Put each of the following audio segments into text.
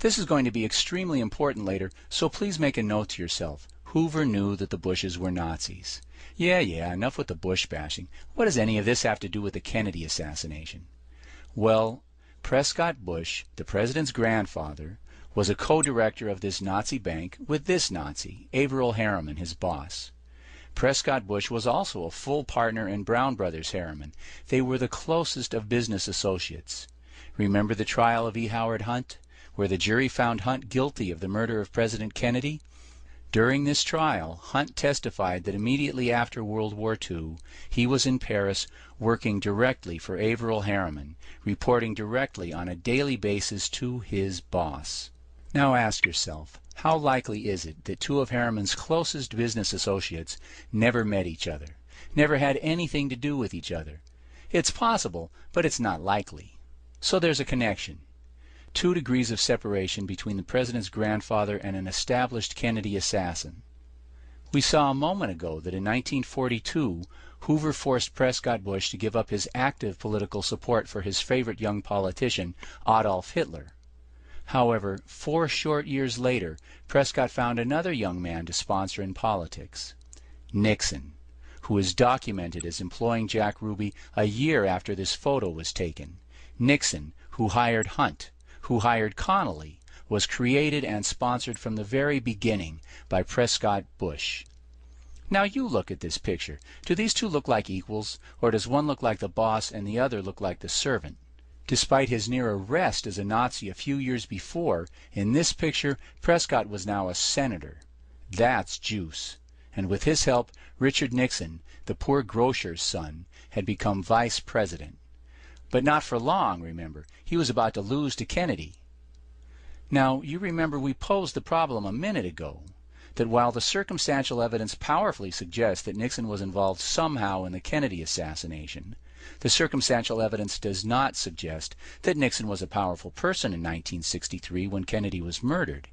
This is going to be extremely important later, so please make a note to yourself. Hoover knew that the Bushes were Nazis. Yeah, enough with the Bush bashing. What does any of this have to do with the Kennedy assassination? Well, Prescott Bush, the president's grandfather, was a co-director of this Nazi bank with this Nazi, Averell Harriman, his boss. Prescott Bush was also a full partner in Brown Brothers Harriman. They were the closest of business associates. Remember the trial of E. Howard Hunt, where the jury found Hunt guilty of the murder of President Kennedy? During this trial, Hunt testified that immediately after World War II, he was in Paris working directly for Averell Harriman, reporting directly on a daily basis to his boss. Now ask yourself, how likely is it that two of Harriman's closest business associates never met each other, never had anything to do with each other? It's possible, but it's not likely. So there's a connection. 2 degrees of separation between the president's grandfather and an established Kennedy assassin. We saw a moment ago that in 1942, Hoover forced Prescott Bush to give up his active political support for his favorite young politician, Adolf Hitler. However, 4 short years later, Prescott found another young man to sponsor in politics, Nixon, who is documented as employing Jack Ruby a year after this photo was taken. Nixon, who hired Hunt, who hired Connally, was created and sponsored from the very beginning by Prescott Bush. Now you look at this picture. Do these two look like equals, or does one look like the boss and the other look like the servant? Despite his near arrest as a Nazi a few years before, in this picture Prescott was now a senator. That's juice. And with his help, Richard Nixon, the poor grocer's son, had become vice president. But not for long, remember. He was about to lose to Kennedy. Now, you remember we posed the problem a minute ago, that while the circumstantial evidence powerfully suggests that Nixon was involved somehow in the Kennedy assassination, the circumstantial evidence does not suggest that Nixon was a powerful person in 1963 when Kennedy was murdered.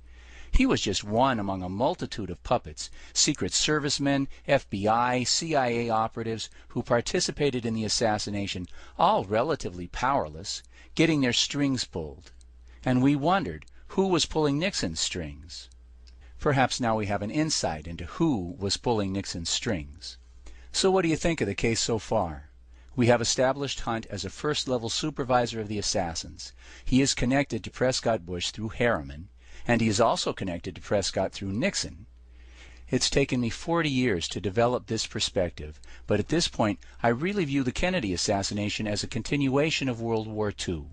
He was just one among a multitude of puppets, Secret Service men, FBI, CIA operatives who participated in the assassination, all relatively powerless, getting their strings pulled. And we wondered, who was pulling Nixon's strings? Perhaps now we have an insight into who was pulling Nixon's strings. So what do you think of the case so far? We have established Hunt as a first-level supervisor of the assassins. He is connected to Prescott Bush through Harriman, and he is also connected to Prescott through Nixon. It's taken me 40 years to develop this perspective, but at this point I really view the Kennedy assassination as a continuation of World War II.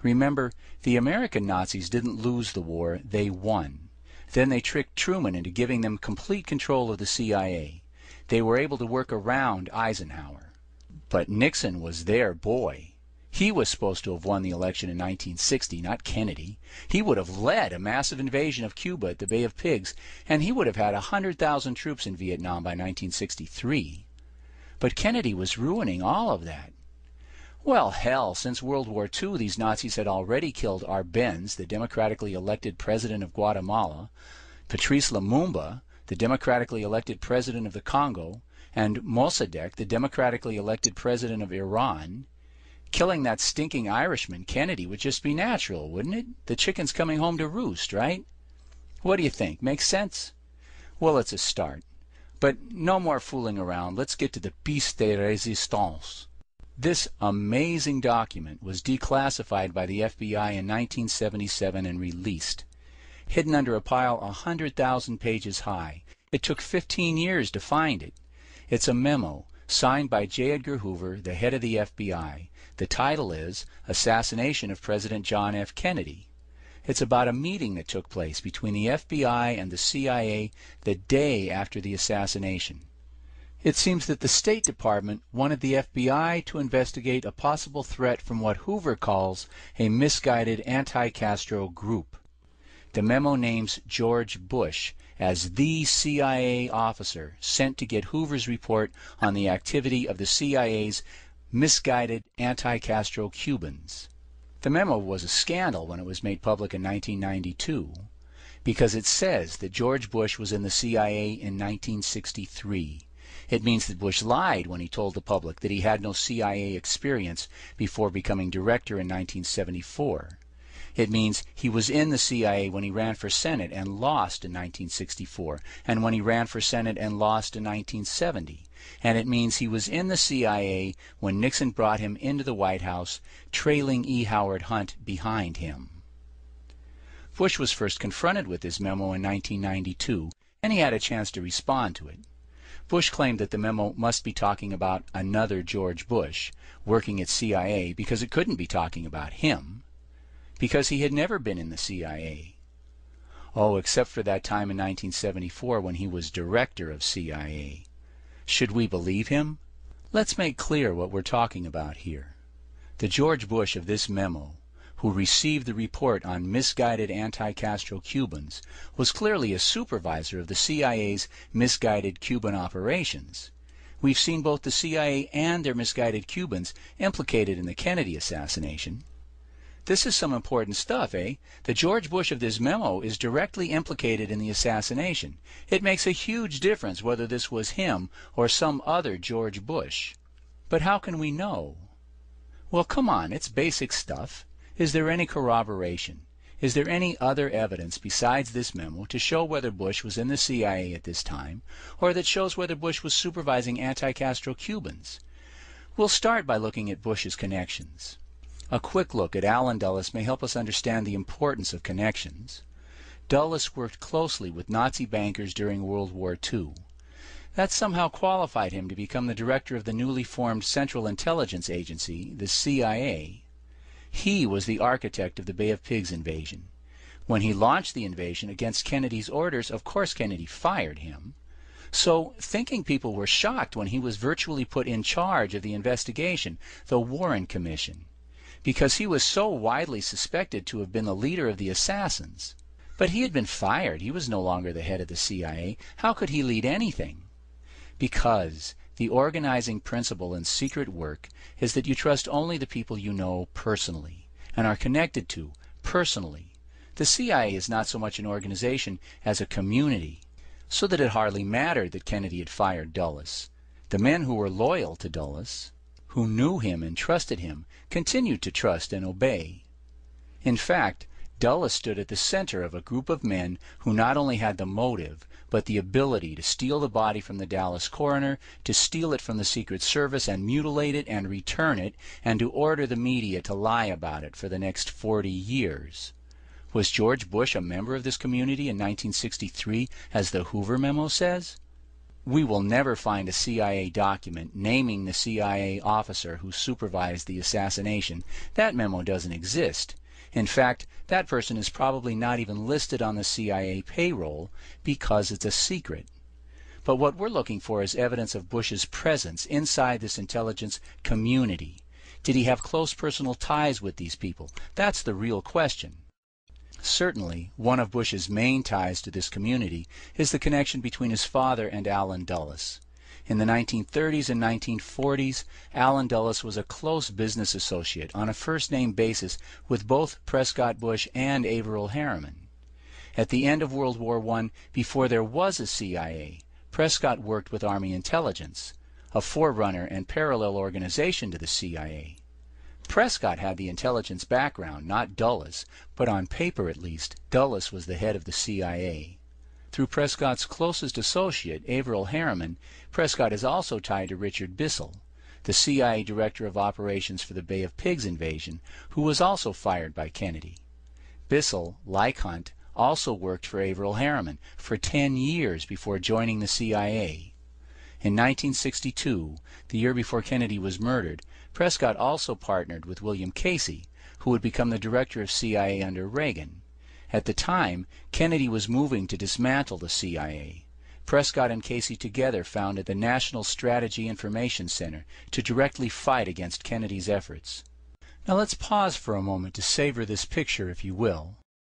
Remember, the American Nazis didn't lose the war, they won. Then they tricked Truman into giving them complete control of the CIA. They were able to work around Eisenhower. But Nixon was their boy. He was supposed to have won the election in 1960, not Kennedy. He would have led a massive invasion of Cuba at the Bay of Pigs, and he would have had 100,000 troops in Vietnam by 1963. But Kennedy was ruining all of that. Well, hell, since World War II, these Nazis had already killed Arbenz, the democratically elected president of Guatemala, Patrice Lumumba, the democratically elected president of the Congo, and Mossadegh, the democratically elected president of Iran. Killing that stinking Irishman, Kennedy, would just be natural, wouldn't it? The chicken's coming home to roost, right? What do you think? Makes sense? Well, it's a start. But no more fooling around. Let's get to the pièce de résistance. This amazing document was declassified by the FBI in 1977 and released. Hidden under a pile 100,000 pages high. It took 15 years to find it. It's a memo signed by J. Edgar Hoover, the head of the FBI. The title is Assassination of President John F. Kennedy. It's about a meeting that took place between the FBI and the CIA the day after the assassination. It seems that the State Department wanted the FBI to investigate a possible threat from what Hoover calls a misguided anti-Castro group. The memo names George Bush as the CIA officer sent to get Hoover's report on the activity of the CIA's misguided anti-Castro Cubans. The memo was a scandal when it was made public in 1992 because it says that George Bush was in the CIA in 1963. It means that Bush lied when he told the public that he had no CIA experience before becoming director in 1974. It means he was in the CIA when he ran for Senate and lost in 1964, and when he ran for Senate and lost in 1970. And it means he was in the CIA when Nixon brought him into the White House, trailing E. Howard Hunt behind him. Bush was first confronted with this memo in 1992, and he had a chance to respond to it. Bush claimed that the memo must be talking about another George Bush working at CIA because it couldn't be talking about him, because he had never been in the CIA. Oh, except for that time in 1974 when he was director of CIA. Should we believe him? Let's make clear what we're talking about here. The George Bush of this memo, who received the report on misguided anti-Castro Cubans, was clearly a supervisor of the CIA's misguided Cuban operations. We've seen both the CIA and their misguided Cubans implicated in the Kennedy assassination. This is some important stuff, eh? The George Bush of this memo is directly implicated in the assassination. It makes a huge difference whether this was him or some other George Bush. But how can we know? Well, come on, it's basic stuff. Is there any corroboration? Is there any other evidence besides this memo to show whether Bush was in the CIA at this time, or that shows whether Bush was supervising anti-Castro Cubans? We'll start by looking at Bush's connections. A quick look at Allen Dulles may help us understand the importance of connections. Dulles worked closely with Nazi bankers during World War II. That somehow qualified him to become the director of the newly formed Central Intelligence Agency, the CIA. He was the architect of the Bay of Pigs invasion. When he launched the invasion against Kennedy's orders, of course Kennedy fired him. So, thinking people were shocked when he was virtually put in charge of the investigation, the Warren Commission, because he was so widely suspected to have been the leader of the assassins. But he had been fired. He was no longer the head of the CIA. How could he lead anything? Because the organizing principle in secret work is that you trust only the people you know personally and are connected to personally. The CIA is not so much an organization as a community, so that it hardly mattered that Kennedy had fired Dulles. The men who were loyal to Dulles, who knew him and trusted him, continued to trust and obey. In fact, Dulles stood at the center of a group of men who not only had the motive, but the ability to steal the body from the Dallas coroner, to steal it from the Secret Service and mutilate it and return it, and to order the media to lie about it for the next 40 years. Was George Bush a member of this community in 1963, as the Hoover memo says? We will never find a CIA document naming the CIA officer who supervised the assassination. That memo doesn't exist. In fact, that person is probably not even listed on the CIA payroll because it's a secret. But what we're looking for is evidence of Bush's presence inside this intelligence community. Did he have close personal ties with these people? That's the real question. Certainly, one of Bush's main ties to this community is the connection between his father and Allen Dulles. In the 1930s and 1940s, Allen Dulles was a close business associate on a first-name basis with both Prescott Bush and Averell Harriman. At the end of World War I, before there was a CIA, Prescott worked with Army Intelligence, a forerunner and parallel organization to the CIA. Prescott had the intelligence background, not Dulles, but on paper at least, Dulles was the head of the CIA. Through Prescott's closest associate, Averell Harriman, Prescott is also tied to Richard Bissell, the CIA Director of Operations for the Bay of Pigs invasion, who was also fired by Kennedy. Bissell, like Hunt, also worked for Averell Harriman for 10 years before joining the CIA. In 1962, the year before Kennedy was murdered, Prescott also partnered with William Casey, who would become the director of CIA under Reagan. At the time, Kennedy was moving to dismantle the CIA. Prescott and Casey together founded the National Strategy Information Center to directly fight against Kennedy's efforts. Now let's pause for a moment to savor this picture, if you will.